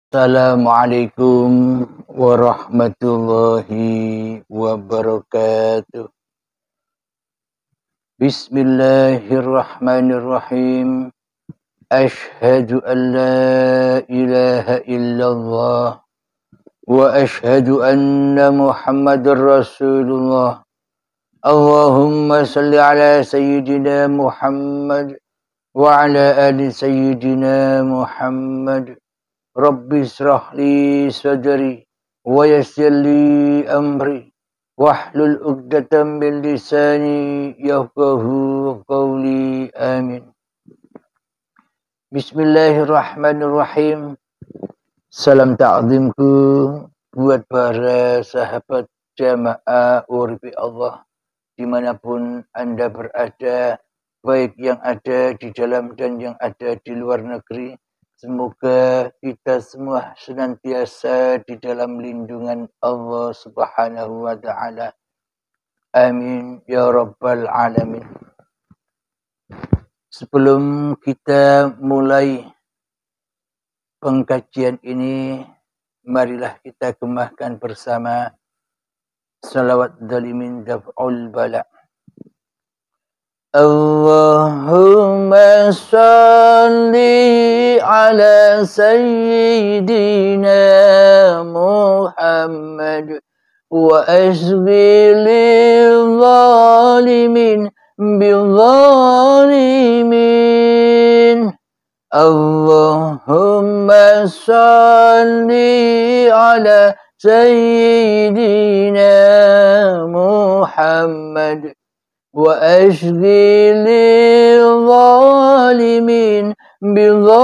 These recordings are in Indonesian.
Assalamualaikum warahmatullahi wabarakatuh. Bismillahirrahmanirrahim. Ashhadu an la ilaha illallah wa ashhadu anna Muhammadar Rasulullah. Allahumma salli ala sayyidina Muhammad wa ala ali sayyidina Muhammad. Rabbi israh li sadri wa yassir li amri wahlul 'uqdatam min lisani yafqahu qawli. Amin. Bismillahirrahmanirrahim. Salam ta'zimku buat para sahabat jamaah Uribi Allah dimanapun Anda berada, baik yang ada di dalam dan yang ada di luar negeri. Semoga kita semua senantiasa di dalam lindungan Allah Subhanahu wa ta'ala. Amin ya rabbal alamin. Sebelum kita mulai pengkajian ini, marilah kita gemahkan bersama salawat dalimin daf'ul bala. Allahumma salli ala sayyidina Muhammad wa asghil zalimin bil zalimin. Allahumma salli ala sayyidina Muhammad وأشغل الظالمين بالظالمين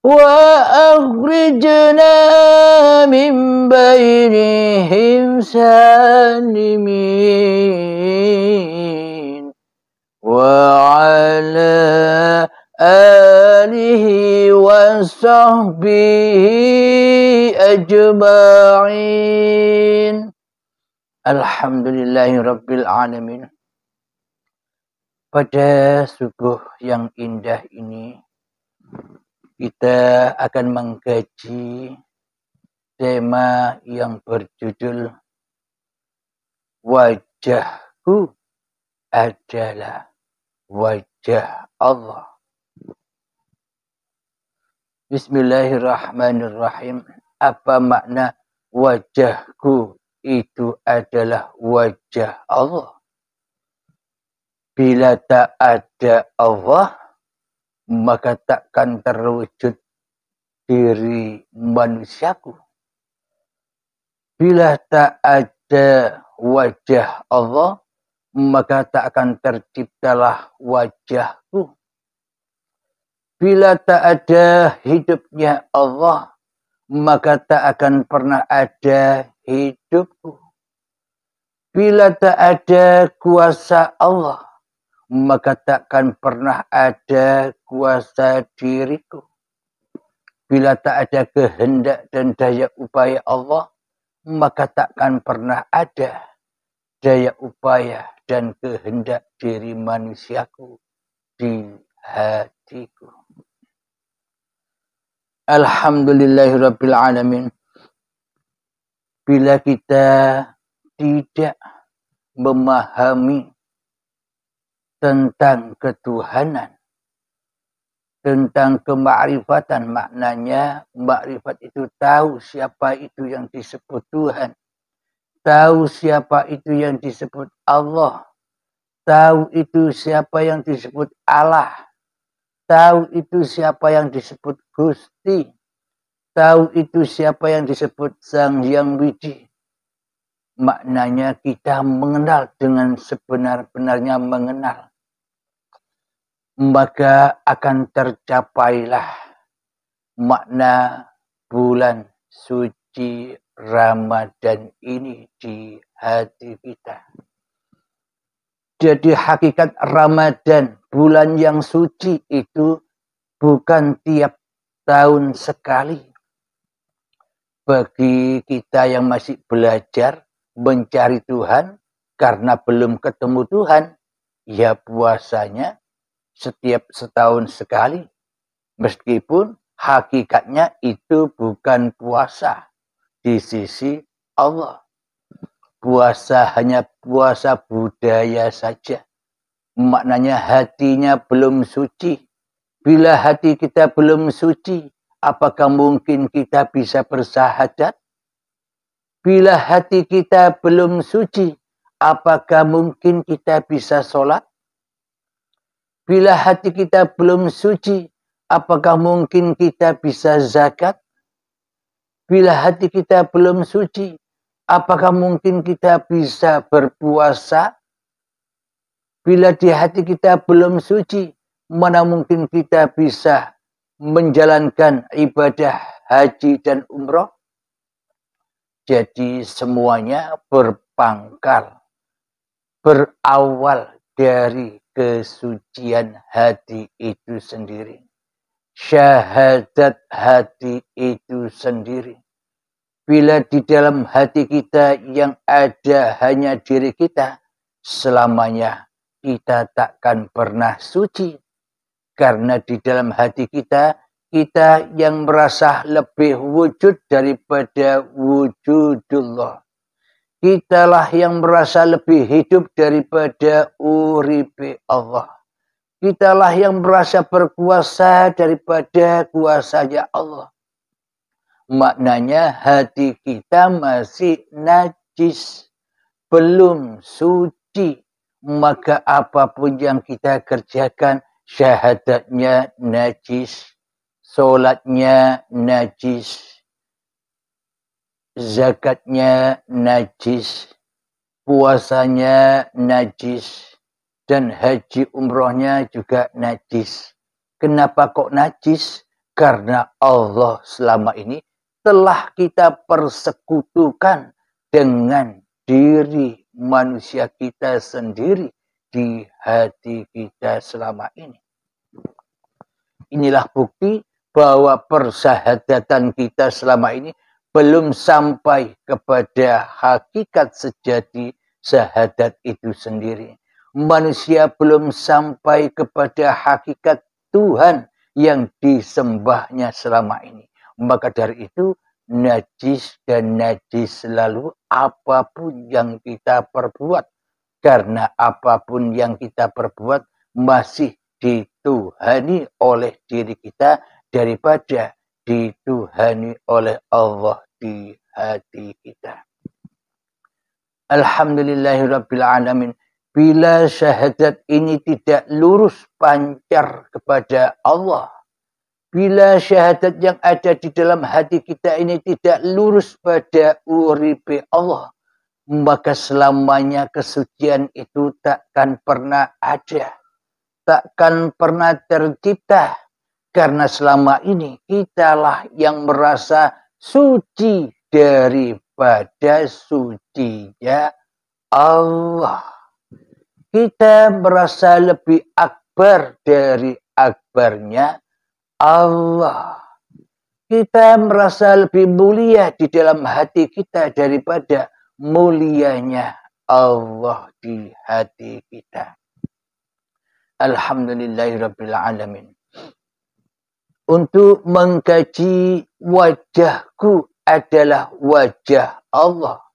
وأخرجنا من بينهم سالمين وعلى آله وصحبه أجمعين. Alhamdulillahirabbil alamin. Pada subuh yang indah ini kita akan mengkaji tema yang berjudul Wajahku adalah wajah Allah. Bismillahirrahmanirrahim. Apa makna wajahku itu adalah wajah Allah? Bila tak ada Allah, maka takkan terwujud diri manusiaku. Bila tak ada wajah Allah, maka tak akan terciptalah wajahku. Bila tak ada hidupnya Allah, maka tak akan pernah ada hidupku. Bila tak ada kuasa Allah, maka takkan pernah ada kuasa diriku. Bila tak ada kehendak dan daya upaya Allah, maka takkan pernah ada daya upaya dan kehendak diri manusiaku di hatiku. Alhamdulillahirabbil alamin. Bila kita tidak memahami tentang ketuhanan, tentang kemakrifatan, maknanya makrifat itu tahu siapa itu yang disebut Tuhan, tahu siapa itu yang disebut Allah, tahu itu siapa yang disebut Allah, tahu itu siapa yang disebut Gusti, tahu itu siapa yang disebut Sang Hyang Widi. Maknanya kita mengenal dengan sebenar-benarnya mengenal. Maka akan tercapailah makna bulan suci Ramadan ini di hati kita. Jadi hakikat Ramadan, bulan yang suci itu bukan tiap tahun sekali. Bagi kita yang masih belajar mencari Tuhan karena belum ketemu Tuhan, ya puasanya setiap setahun sekali. Meskipun hakikatnya itu bukan puasa di sisi Allah. Puasa hanya puasa budaya saja. Maknanya hatinya belum suci. Bila hati kita belum suci, apakah mungkin kita bisa bersahadat? Bila hati kita belum suci, apakah mungkin kita bisa sholat? Bila hati kita belum suci, apakah mungkin kita bisa zakat? Bila hati kita belum suci, apakah mungkin kita bisa berpuasa? Bila di hati kita belum suci, mana mungkin kita bisa menjalankan ibadah haji dan umroh? Jadi semuanya berpangkal, berawal dari kesucian hati itu sendiri. Syahadat hati itu sendiri. Bila di dalam hati kita yang ada hanya diri kita, selamanya kita takkan pernah suci. Karena di dalam hati kita, kita yang merasa lebih wujud daripada wujudullah. Kitalah yang merasa lebih hidup daripada uripe Allah. Kitalah yang merasa berkuasa daripada kuasanya Allah. Maknanya hati kita masih najis, belum suci. Maka apapun yang kita kerjakan, syahadatnya najis, solatnya najis, zakatnya najis, puasanya najis, dan haji umrohnya juga najis. Kenapa kok najis? Karena Allah selama ini telah kita persekutukan dengan diri manusia kita sendiri di hati kita selama ini. Inilah bukti bahwa persahadatan kita selama ini belum sampai kepada hakikat sejati syahadat itu sendiri. Manusia belum sampai kepada hakikat Tuhan yang disembahnya selama ini. Maka dari itu najis dan najis selalu apapun yang kita perbuat. Karena apapun yang kita perbuat masih dituhani oleh diri kita daripada dituhani oleh Allah di hati kita. Alhamdulillahirrabbilalamin. Bila syahadat ini tidak lurus pancar kepada Allah, bila syahadat yang ada di dalam hati kita ini tidak lurus pada uripe Allah, maka selamanya kesucian itu takkan pernah ada, takkan pernah tercipta. Karena selama ini kitalah yang merasa suci daripada sucinya Allah. Kita merasa lebih akbar dari akbarnya Allah. Kita merasa lebih mulia di dalam hati kita daripada mulianya Allah di hati kita. Alhamdulillahirrabbilalamin. Untuk mengkaji wajahku adalah wajah Allah.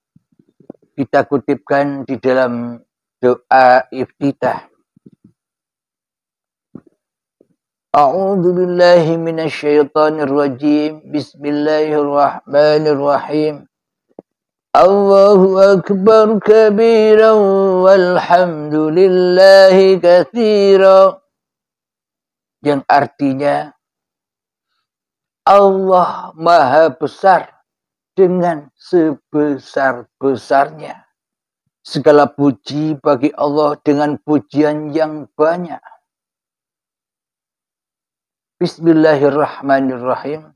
Kita kutipkan di dalam doa iftitah. A'udzu billahi minasyaitonir rajim. Bismillahirrahmanirrahim. Allahu akbar kabiran walhamdulillahi katsiran. Yang artinya Allah Maha Besar dengan sebesar-besarnya. Segala puji bagi Allah dengan pujian yang banyak. Bismillahirrahmanirrahim.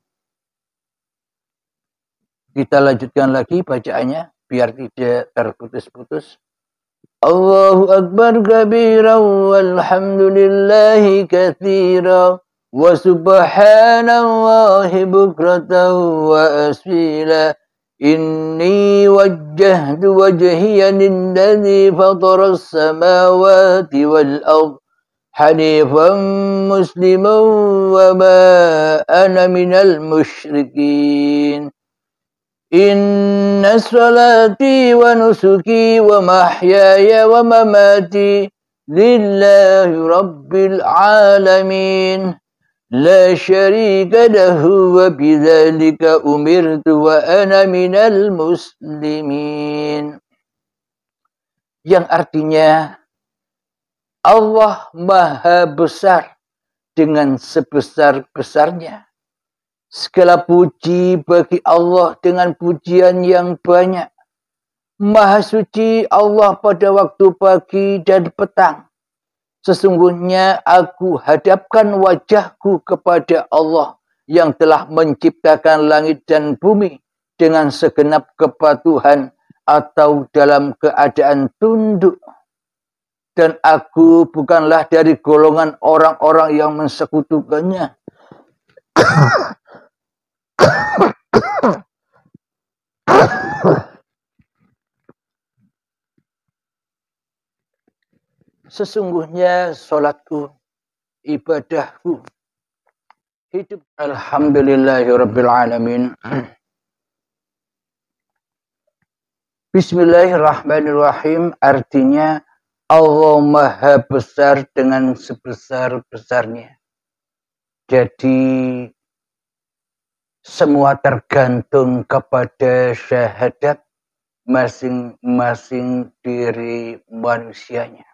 Kita lanjutkan lagi bacaannya biar tidak terputus-putus. Allahu akbar kabiran walhamdulillahi katsiran wa subhanallahi bukratan wa asila. Inni wajjahtu wajhiya lilladzi fatara as-samawati wal ardh hanifan musliman wa ma ana minal musyrikin. Inna salati wa nusuki wa mahyaya wa mamati lillahi rabbil alamin. La syarika lahu wa bidzalika umirtu wa ana minal muslimin. Yang artinya Allah Maha Besar dengan sebesar-besarnya. Segala puji bagi Allah dengan pujian yang banyak. Maha suci Allah pada waktu pagi dan petang. Sesungguhnya aku hadapkan wajahku kepada Allah yang telah menciptakan langit dan bumi dengan segenap kepatuhan atau dalam keadaan tunduk. Dan aku bukanlah dari golongan orang-orang yang mensekutukannya. Sesungguhnya salatku, ibadahku, hidup alhamdulillahirabbil alamin. Bismillahirrahmanirrahim artinya Allah Maha Besar dengan sebesar-besarnya. Jadi semua tergantung kepada syahadat masing-masing diri manusianya.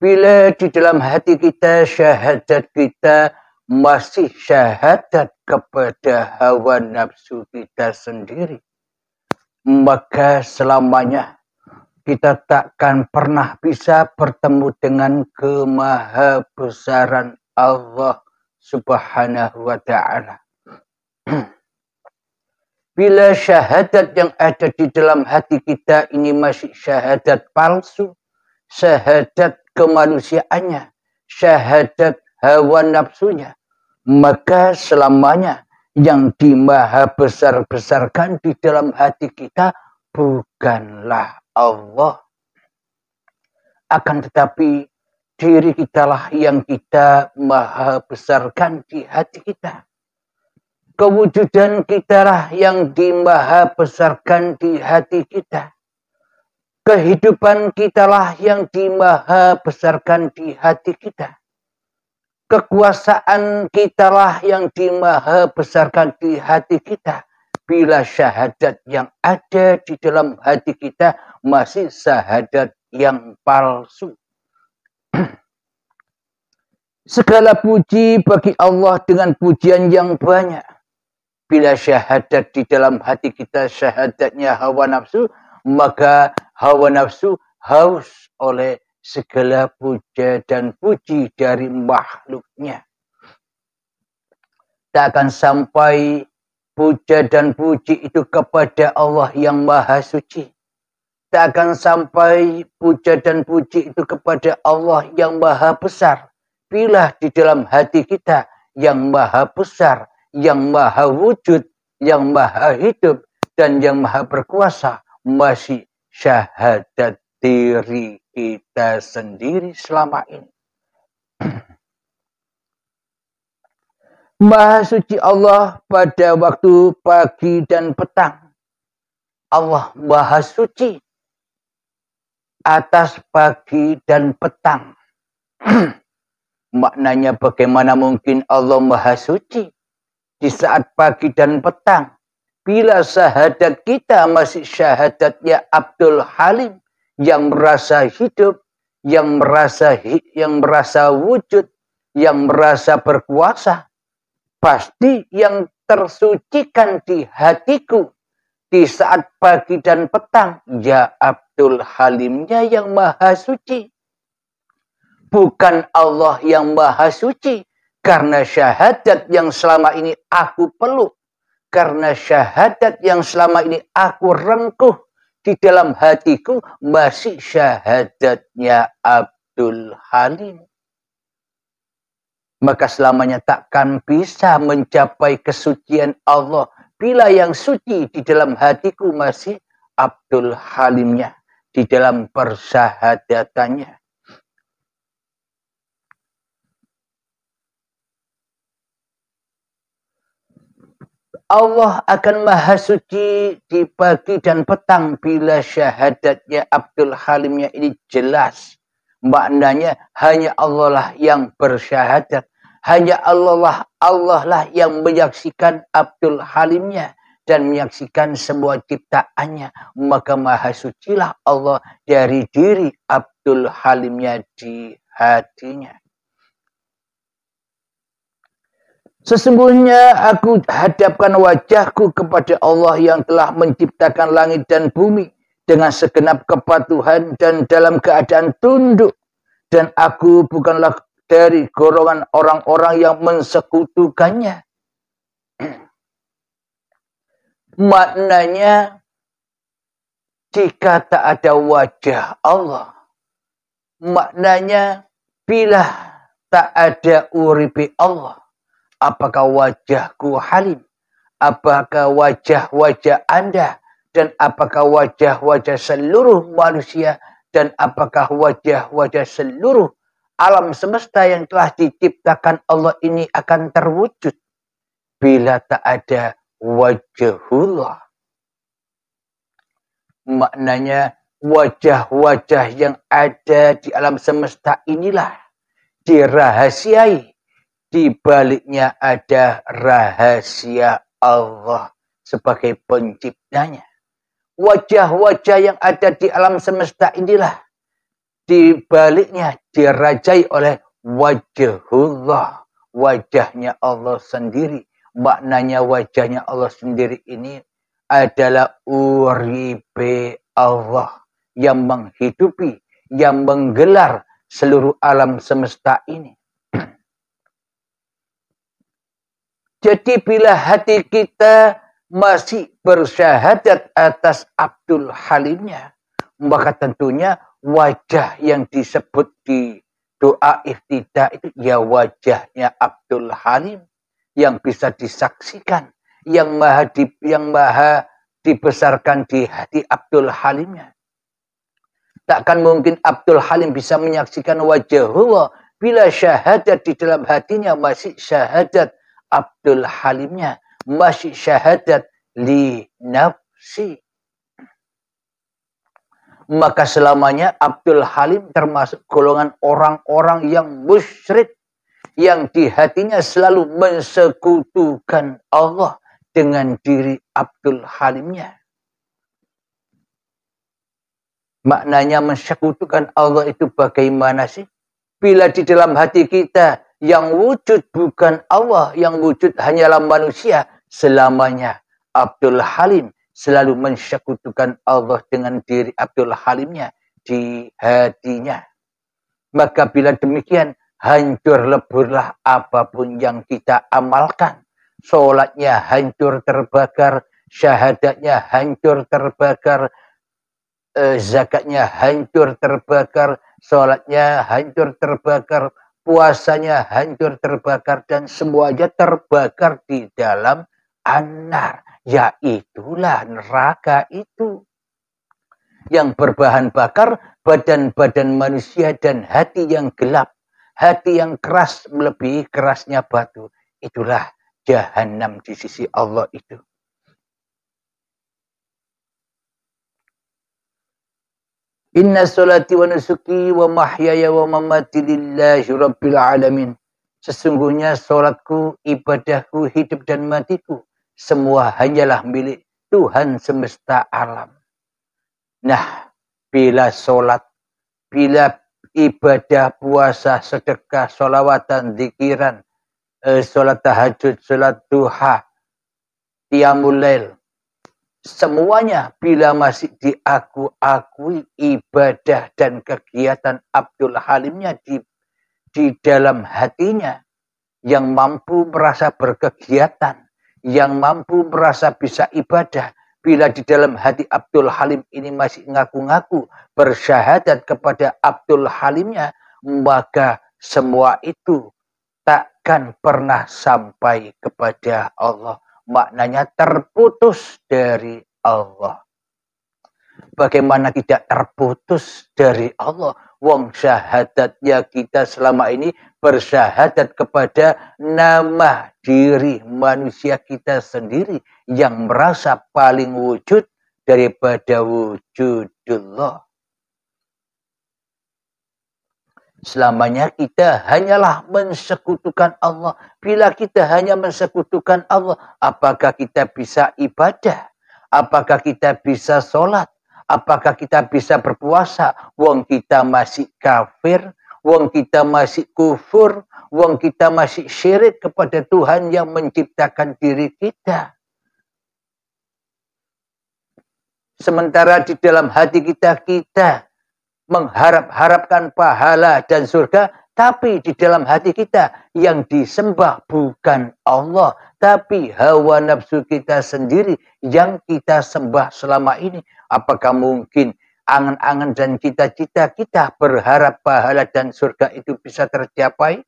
Bila di dalam hati kita syahadat kita masih syahadat kepada hawa nafsu kita sendiri, maka selamanya kita takkan pernah bisa bertemu dengan kemahabesaran Allah Subhanahu wa ta'ala. Bila syahadat yang ada di dalam hati kita ini masih syahadat palsu, syahadat kemanusiaannya, syahadat hawa nafsunya, maka selamanya yang dimaha besar-besarkan di dalam hati kita bukanlah Allah. Akan tetapi diri kitalah yang kita maha besarkan di hati kita. Kewujudan kitalah yang dimaha besarkan di hati kita. Kehidupan kitalah yang dimaha besarkan di hati kita. Kekuasaan kitalah yang dimaha besarkan di hati kita. Bila syahadat yang ada di dalam hati kita masih syahadat yang palsu. Segala puji bagi Allah dengan pujian yang banyak. Bila syahadat di dalam hati kita syahadatnya hawa nafsu, maka hawa nafsu haus oleh segala puja dan puji dari makhluknya. Tak akan sampai puja dan puji itu kepada Allah yang maha suci. Tak akan sampai puja dan puji itu kepada Allah yang maha besar. Bila di dalam hati kita yang maha besar, yang maha wujud, yang maha hidup, dan yang maha berkuasa masih syahadat diri kita sendiri selama ini. Maha suci Allah pada waktu pagi dan petang. Allah maha suci atas pagi dan petang. Maknanya bagaimana mungkin Allah maha suci di saat pagi dan petang. Bila syahadat kita masih syahadatnya Abdul Halim yang merasa hidup, yang merasa wujud, yang merasa berkuasa, pasti yang tersucikan di hatiku di saat pagi dan petang ya Abdul Halimnya yang maha suci. Bukan Allah yang maha suci karena syahadat yang selama ini aku peluk. Karena syahadat yang selama ini aku rengkuh di dalam hatiku masih syahadatnya Abdul Halim. Maka selamanya takkan bisa mencapai kesucian Allah bila yang suci di dalam hatiku masih Abdul Halimnya di dalam persyahadatannya. Allah akan maha suci di pagi dan petang bila syahadatnya Abdul Halimnya ini jelas. Maknanya hanya Allah lah yang bersyahadat. Hanya Allah lah yang menyaksikan Abdul Halimnya dan menyaksikan semua ciptaannya. Maka maha sucilah Allah dari diri Abdul Halimnya di hatinya. Sesungguhnya aku hadapkan wajahku kepada Allah yang telah menciptakan langit dan bumi dengan segenap kepatuhan dan dalam keadaan tunduk. Dan aku bukanlah dari golongan orang-orang yang mensekutukannya. Maknanya, jika tak ada wajah Allah, maknanya bila tak ada uripi Allah, apakah wajahku Halim? Apakah wajah-wajah Anda? Dan apakah wajah-wajah seluruh manusia? Dan apakah wajah-wajah seluruh alam semesta yang telah diciptakan Allah ini akan terwujud bila tak ada wajahullah? Maknanya wajah-wajah yang ada di alam semesta inilah dirahasiai. Di baliknya ada rahasia Allah sebagai penciptanya. Wajah-wajah yang ada di alam semesta inilah di baliknya dirajai oleh wajahullah. Wajahnya Allah sendiri. Maknanya wajahnya Allah sendiri ini adalah uripe Allah yang menghidupi, yang menggelar seluruh alam semesta ini. Jadi bila hati kita masih bersyahadat atas Abdul Halimnya, maka tentunya wajah yang disebut di doa iftidah itu ya wajahnya Abdul Halim yang bisa disaksikan, yang maha dibesarkan di hati Abdul Halimnya. Takkan mungkin Abdul Halim bisa menyaksikan wajahullah bila syahadat di dalam hatinya masih syahadat Abdul Halimnya, masih syahadat li nafsi. Maka selamanya Abdul Halim termasuk golongan orang-orang yang musyrik, yang di hatinya selalu mensekutukan Allah dengan diri Abdul Halimnya. Maknanya mensekutukan Allah itu bagaimana sih? Bila di dalam hati kita yang wujud bukan Allah, yang wujud hanyalah manusia, selamanya Abdul Halim selalu mensekutukan Allah dengan diri Abdul Halimnya di hatinya. Maka bila demikian, hancur leburlah apapun yang kita amalkan. Sholatnya hancur terbakar, syahadatnya hancur terbakar, zakatnya hancur terbakar, sholatnya hancur terbakar, puasanya hancur terbakar, dan semuanya terbakar di dalam an-nar. Yaitulah neraka itu. Yang berbahan bakar badan-badan manusia dan hati yang gelap. Hati yang keras melebihi kerasnya batu. Itulah jahanam di sisi Allah itu. Inna salati wa nusuki wa mahyaya wa mamati lillahi rabbil alamin. Sesungguhnya salatku, ibadahku, hidup dan matiku semua hanyalah milik Tuhan semesta alam. Nah, bila salat, bila ibadah, puasa, sedekah, sholawatan, zikiran, salat tahajud, salat duha, qiyamul lail, semuanya bila masih diakui ibadah dan kegiatan Abdul Halimnya di dalam hatinya, yang mampu merasa berkegiatan, yang mampu merasa bisa ibadah, bila di dalam hati Abdul Halim ini masih ngaku-ngaku bersyahadat kepada Abdul Halimnya, maka semua itu takkan pernah sampai kepada Allah. Maknanya terputus dari Allah. Bagaimana tidak terputus dari Allah? Wong syahadatnya kita selama ini bersyahadat kepada nama diri manusia kita sendiri yang merasa paling wujud daripada wujudullah. Selamanya kita hanyalah mensekutukan Allah. Bila kita hanya mensekutukan Allah, apakah kita bisa ibadah? Apakah kita bisa sholat? Apakah kita bisa berpuasa? Wong kita masih kafir, wong kita masih kufur, wong kita masih syirik kepada Tuhan yang menciptakan diri kita. Sementara di dalam hati kita mengharap-harapkan pahala dan surga, tapi di dalam hati kita yang disembah bukan Allah, tapi hawa nafsu kita sendiri yang kita sembah selama ini. Apakah mungkin angan-angan dan cita-cita kita berharap pahala dan surga itu bisa tercapai?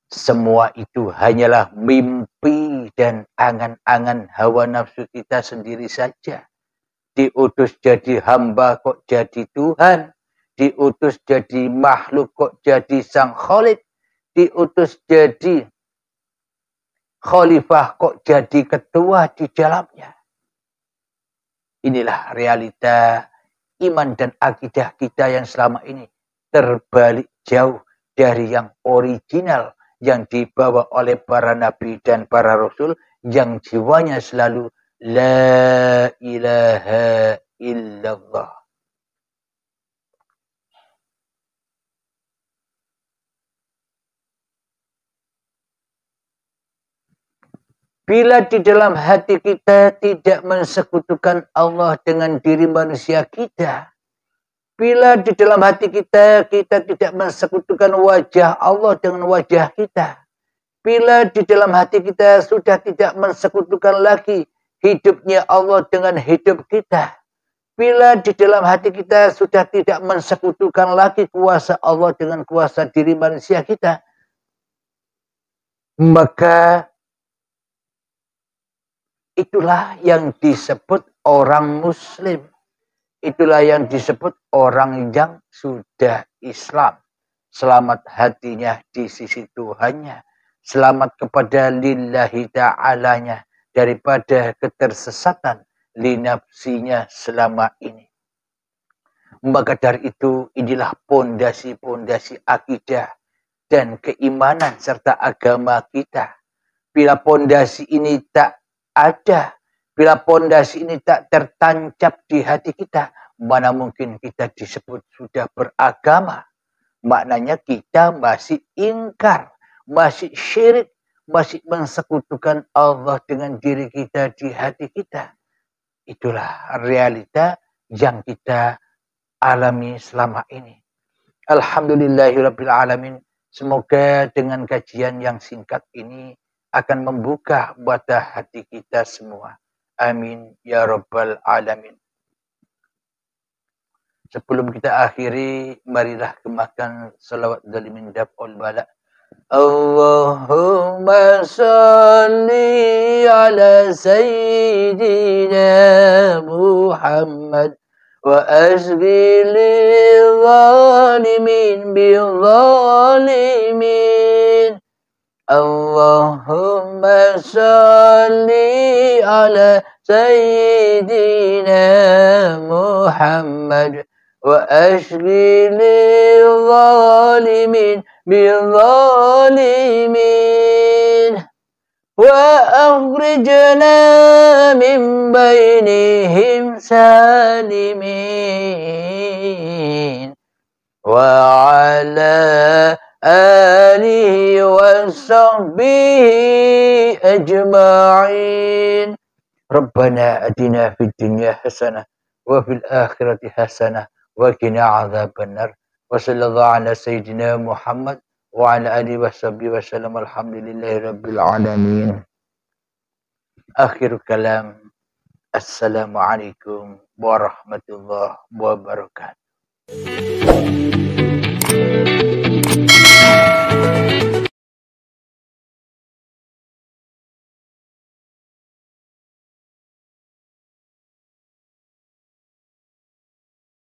Semua itu hanyalah mimpi dan angan-angan hawa nafsu kita sendiri saja. Diutus jadi hamba kok jadi Tuhan. Diutus jadi makhluk kok jadi sang Khalid. Diutus jadi khalifah kok jadi ketua di dalamnya. Inilah realita iman dan akidah kita yang selama ini terbalik jauh dari yang original yang dibawa oleh para nabi dan para rasul yang jiwanya selalu la ilaha illallah. Bila di dalam hati kita tidak mensekutukan Allah dengan diri manusia kita, bila di dalam hati kita tidak mensekutukan wajah Allah dengan wajah kita, bila di dalam hati kita sudah tidak mensekutukan lagi hidupnya Allah dengan hidup kita, bila di dalam hati kita sudah tidak mensekutukan lagi kuasa Allah dengan kuasa diri manusia kita, maka itulah yang disebut orang muslim. Itulah yang disebut orang yang sudah Islam. Selamat hatinya di sisi Tuhannya. Selamat kepada lillahi ta'alanya daripada ketersesatan linafsinya selama ini. Maka dari itu inilah pondasi-pondasi akidah dan keimanan serta agama kita. Bila pondasi ini tak ada, bila pondasi ini tak tertancap di hati kita, mana mungkin kita disebut sudah beragama. Maknanya kita masih ingkar, masih syirik, masih mensekutukan Allah dengan diri kita di hati kita. Itulah realita yang kita alami selama ini. Alhamdulillahirabbil alamin. Semoga dengan kajian yang singkat ini akan membuka mata hati kita semua. Amin ya rabbal alamin. Sebelum kita akhiri, marilah gemakan salawat zalimin daf'ul bala. Allahumma salli ala sayyidina Muhammad wa asbi lil zalimin bil zalimin. Allahumma salli ala sayyidina Muhammad wa ashli lil zalimin bil zalimin wa akhrijna min bainihim salimin wa ala alihi wa sahbihi ajma'in. Rabbana atina fid dunya hasanah wa fil akhirati hasanah wa qina adzabannar. Wa sallallahu ala sayyidina Muhammad wa ala alihi wa sahbihi wa sallam. Alhamdulillahi rabbil alamin. Akhir kalam. Assalamualaikum warahmatullahi wabarakatuh.